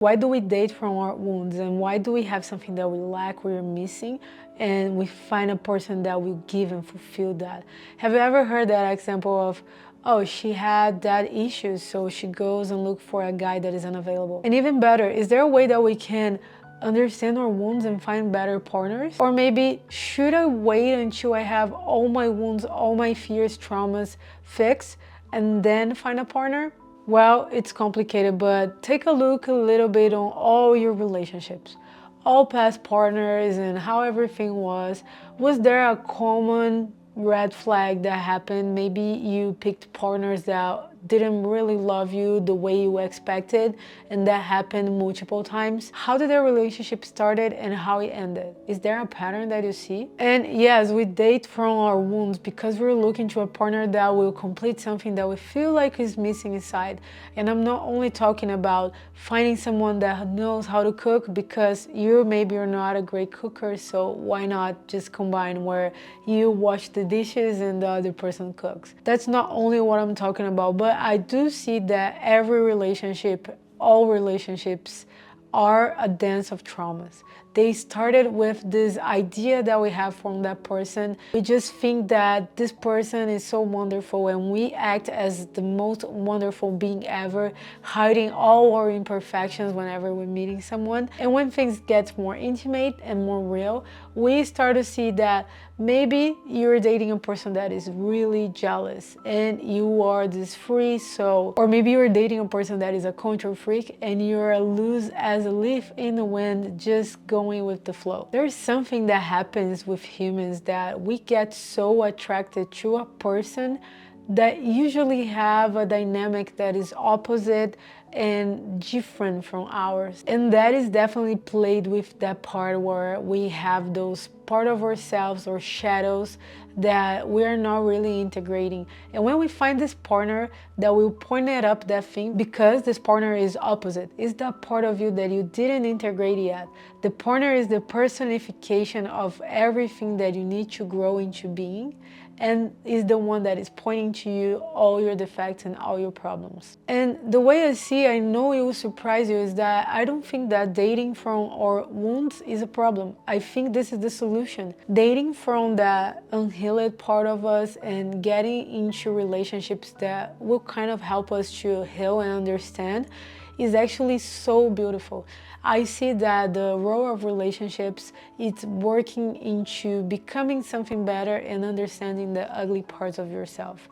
Why do we date from our wounds, and why do we have something that we lack, we're missing, and we find a person that will give and fulfill that? Have you ever heard that example of, oh, she had that issue, so she goes and look for a guy that is unavailable? And even better, is there a way that we can understand our wounds and find better partners? Or maybe, should I wait until I have all my wounds, all my fears, traumas fixed, and then find a partner? Well, it's complicated, but take a look a little bit on all your relationships, all past partners, and how everything was. Was there a common red flag that happened? Maybe you picked partners that didn't really love you the way you expected, and that happened multiple times. How did their relationship started and how it ended? Is there a pattern that you see? And yes, we date from our wounds because we're looking to a partner that will complete something that we feel like is missing inside. And I'm not only talking about finding someone that knows how to cook, because you maybe are not a great cooker, so why not just combine where you wash the dishes and the other person cooks? That's not only what I'm talking about, but I do see that every relationship, all relationships, are a dance of traumas. They started with this idea that we have from that person. We just think that this person is so wonderful, and we act as the most wonderful being ever, hiding all our imperfections whenever we're meeting someone. And when things get more intimate and more real, we start to see that maybe you're dating a person that is really jealous and you are this free soul. Or maybe you're dating a person that is a control freak and you're loose as a leaf in the wind, just going with the flow. There's something that happens with humans that we get so attracted to a person that usually have a dynamic that is opposite and different from ours. And that is definitely played with that part where we have those part of ourselves or shadows that we're not really integrating. And when we find this partner that will point it up that thing, because this partner is opposite, is that part of you that you didn't integrate yet. The partner is the personification of everything that you need to grow into being, and is the one that is pointing to you all your defects and all your problems. And the way I see, I know it will surprise you, is that I don't think that dating from our wounds is a problem. I think this is the solution. Dating from that unhealed part of us and getting into relationships that will kind of help us to heal and understand is actually so beautiful. I see that the role of relationships, it's working into becoming something better and understanding the ugly parts of yourself.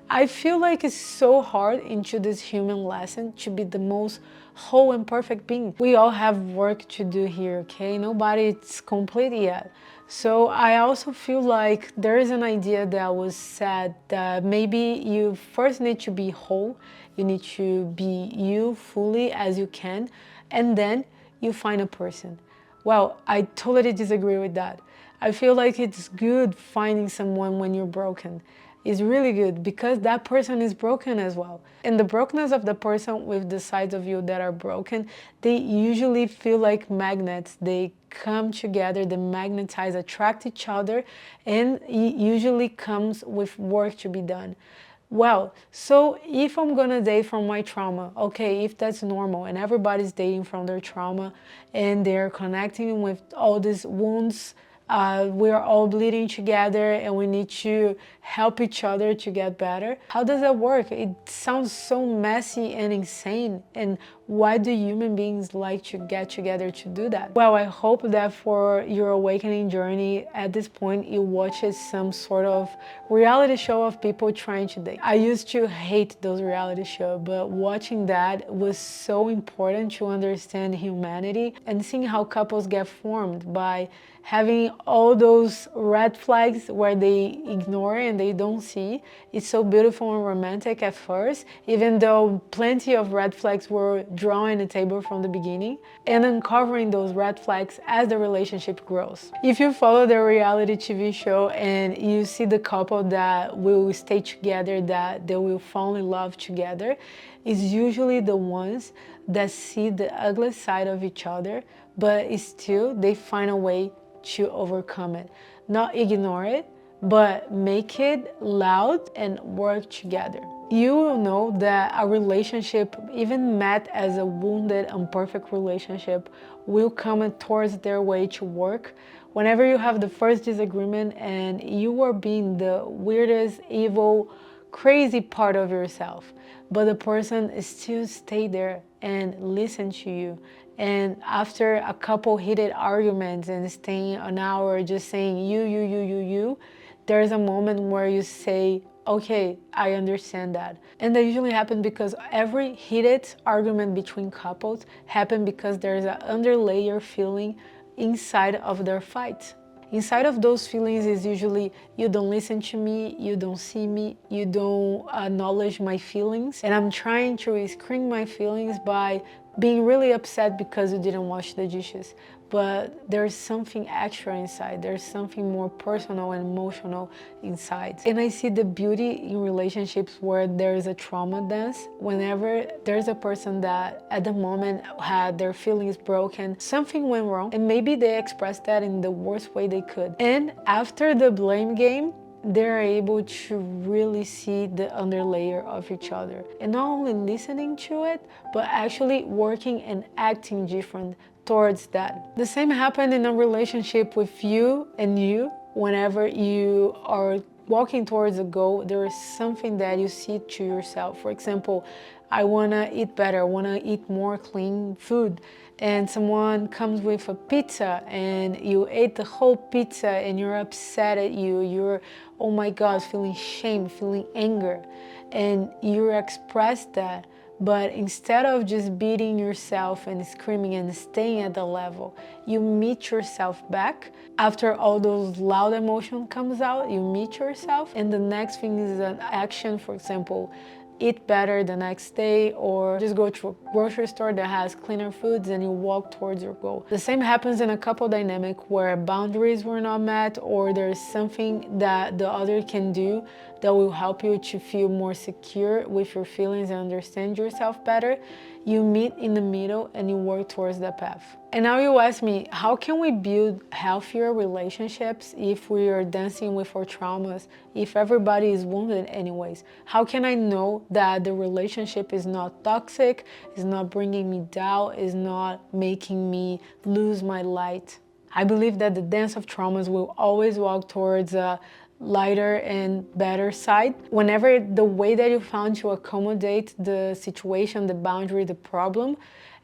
I feel like it's so hard into this human lesson to be the most whole and perfect being. We all have work to do here, okay? Nobody's complete yet. So I also feel like there is an idea that was said that maybe you first need to be whole, you need to be you fully as you can, and then you find a person. Well, I totally disagree with that. I feel like it's good finding someone when you're broken. It's really good because that person is broken as well. And the brokenness of the person with the sides of you that are broken, they usually feel like magnets. They come together, they magnetize, attract each other, and it usually comes with work to be done. Well, so if I'm gonna date from my trauma, okay, if that's normal and everybody's dating from their trauma and they're connecting with all these wounds, we're all bleeding together and we need to help each other to get better. How does that work? It sounds so messy and insane. And why do human beings like to get together to do that? Well, I hope that for your awakening journey, at this point, you watch some sort of reality show of people trying to date. I used to hate those reality shows, but watching that was so important to understand humanity and seeing how couples get formed by having all those red flags where they ignore and they don't see. It's so beautiful and romantic at first, even though plenty of red flags were drawn on the table from the beginning, and uncovering those red flags as the relationship grows. If you follow the reality TV show and you see the couple that will stay together, that they will fall in love together, it's usually the ones that see the ugly side of each other, but still they find a way to overcome it. Not ignore it, but make it loud and work together. you will know that a relationship, even met as a wounded, imperfect relationship, will come towards their way to work. Whenever you have the first disagreement and you are being the weirdest, evil, crazy part of yourself, but the person still stay there and listen to you. And after a couple heated arguments and staying an hour just saying you, there's a moment where you say, okay, I understand that. And that usually happens because every heated argument between couples happen because there's an underlayer feeling inside of their fight. Inside of those feelings is usually you don't listen to me, you don't see me, you don't acknowledge my feelings, and I'm trying to screen my feelings by being really upset because you didn't wash the dishes. But there's something extra inside, there's something more personal and emotional inside. And I see the beauty in relationships where there's a trauma dance. Whenever there's a person that at the moment had their feelings broken, something went wrong, and maybe they expressed that in the worst way they could. And after the blame game, they're able to really see the underlayer of each other. And not only listening to it, but actually working and acting different towards that. The same happened in a relationship with you and you. Whenever you are walking towards a goal, there is something that you see to yourself. For example, I want to eat better, I want to eat more clean food. And someone comes with a pizza and you ate the whole pizza and you're upset at you. You're, oh my God, feeling shame, feeling anger. And you express that. But instead of just beating yourself and screaming and staying at the level, you meet yourself back. After all those loud emotion comes out, you meet yourself. And the next thing is an action, for example, eat better the next day, or just go to a grocery store that has cleaner foods and you walk towards your goal. The same happens in a couple dynamic where boundaries were not met, or there's something that the other can do that will help you to feel more secure with your feelings and understand yourself better. You meet in the middle and you work towards that path. And now you ask me, how can we build healthier relationships if we are dancing with our traumas, if everybody is wounded anyways? How can I know that the relationship is not toxic, is not bringing me down, is not making me lose my light? I believe that the dance of traumas will always walk towards a lighter and better side. Whenever the way that you found to accommodate the situation, the boundary, the problem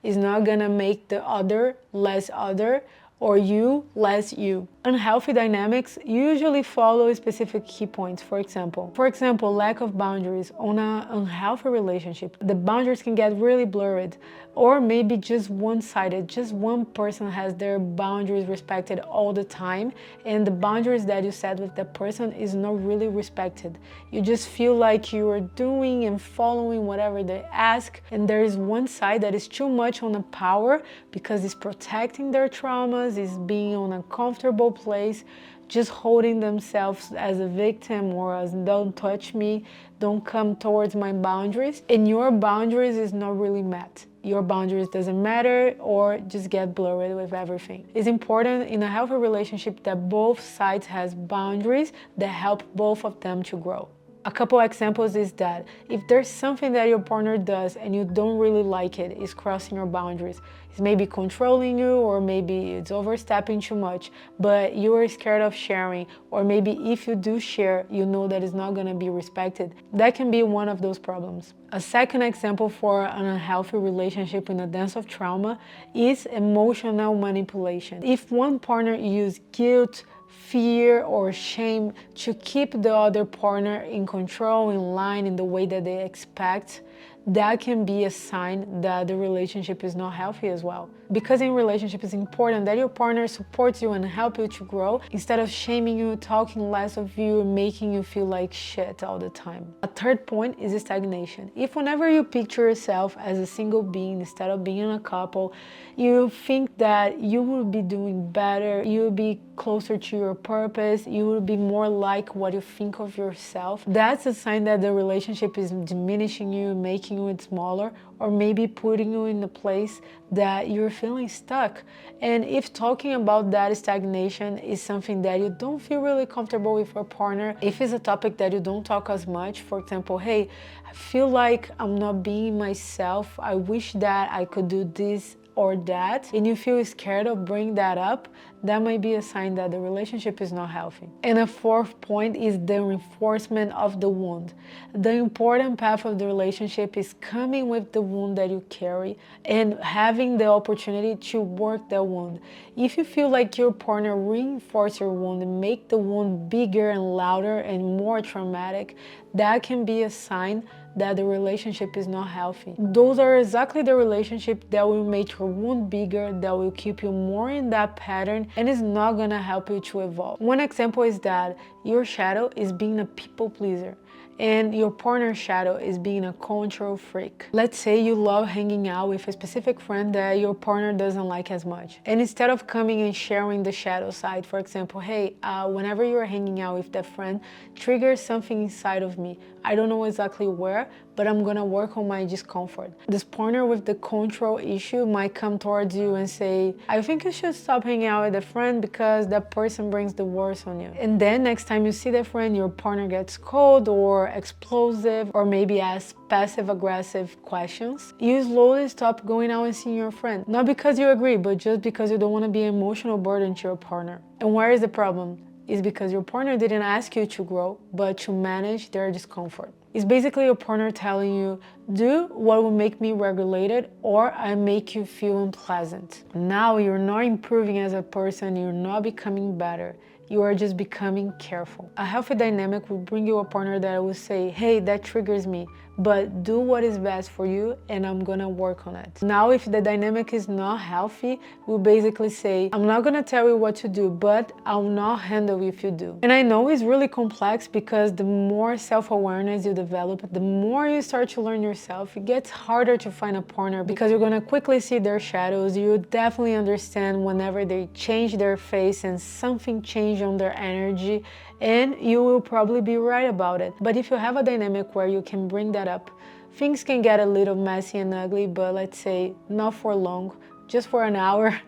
is not gonna make the other less other or you less you. Unhealthy dynamics usually follow specific key points. For example, lack of boundaries on an unhealthy relationship. The boundaries can get really blurred, or maybe just one-sided. Just one person has their boundaries respected all the time, and the boundaries that you set with that person is not really respected. You just feel like you are doing and following whatever they ask, and there is one side that is too much on the power because it's protecting their traumas, is being on a comfortable place, just holding themselves as a victim or as don't touch me, don't come towards my boundaries, and your boundaries is not really met. Your boundaries doesn't matter or just get blurred with everything. It's important in a healthy relationship that both sides has boundaries that help both of them to grow. A couple examples is that if there's something that your partner does and you don't really like it, it's crossing your boundaries. It's maybe controlling you, or maybe it's overstepping too much, but you are scared of sharing, or maybe if you do share, you know that it's not gonna be respected. That can be one of those problems. A second example for an unhealthy relationship in a dance of trauma is emotional manipulation. If one partner uses guilt, fear or shame to keep the other partner in control, in line, in the way that they expect, that can be a sign that the relationship is not healthy as well. Because in relationship, it's important that your partner supports you and help you to grow instead of shaming you, talking less of you, making you feel like shit all the time. A third point is stagnation. If whenever you picture yourself as a single being instead of being in a couple, you think that you will be doing better, you will be closer to your purpose, you will be more like what you think of yourself, that's a sign that the relationship is diminishing you, making making you smaller, or maybe putting you in a place that you're feeling stuck. And if talking about that stagnation is something that you don't feel really comfortable with your partner, if it's a topic that you don't talk as much, for example, hey, I feel like I'm not being myself, I wish that I could do this or that, and you feel scared of bringing that up, that might be a sign that the relationship is not healthy. And a fourth point is the reinforcement of the wound. The important path of the relationship is coming with the wound that you carry and having the opportunity to work that wound. If you feel like your partner reinforces your wound and make the wound bigger and louder and more traumatic, that can be a sign that the relationship is not healthy. Those are exactly the relationship that will make your wound bigger, that will keep you more in that pattern, and is not gonna help you to evolve. One example is that your shadow is being a people pleaser, and your partner's shadow is being a control freak. Let's say you love hanging out with a specific friend that your partner doesn't like as much. And instead of coming and sharing the shadow side, for example, hey, whenever you're hanging out with that friend, triggers something inside of me. I don't know exactly where, but I'm gonna work on my discomfort. This partner with the control issue might come towards you and say, I think you should stop hanging out with a friend because that person brings the worst on you. And then next time you see that friend, your partner gets cold or explosive, or maybe asks passive-aggressive questions, you slowly stop going out and seeing your friend. Not because you agree, but just because you don't want to be an emotional burden to your partner. And where is the problem? Is because your partner didn't ask you to grow, but to manage their discomfort. It's basically your partner telling you, do what will make me regulated, or I make you feel unpleasant. Now you're not improving as a person, you're not becoming better. You are just becoming careful. A healthy dynamic will bring you a partner that will say, hey, that triggers me, but do what is best for you and I'm gonna work on it. Now, if the dynamic is not healthy, we'll basically say, I'm not gonna tell you what to do, but I'll not handle if you do. And I know it's really complex because the more self-awareness you develop, the more you start to learn yourself, it gets harder to find a partner because you're gonna quickly see their shadows. You definitely understand whenever they change their face and something changes on their energy, and you will probably be right about it. But if you have a dynamic where you can bring that up, things can get a little messy and ugly, but let's say not for long, just for an hour.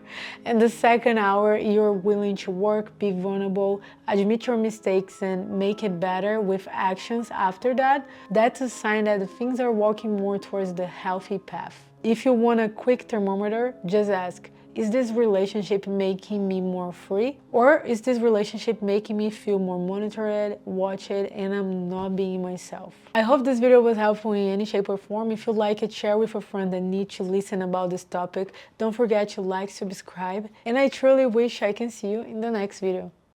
And the second hour, you're willing to work, be vulnerable, admit your mistakes, and make it better with actions after that, that's a sign that things are walking more towards the healthy path. If you want a quick thermometer, just ask, is this relationship making me more free? Or is this relationship making me feel more monitored, watched, and I'm not being myself? I hope this video was helpful in any shape or form. If you like it, share with a friend that needs to listen about this topic. Don't forget to like, subscribe, and I truly wish I can see you in the next video.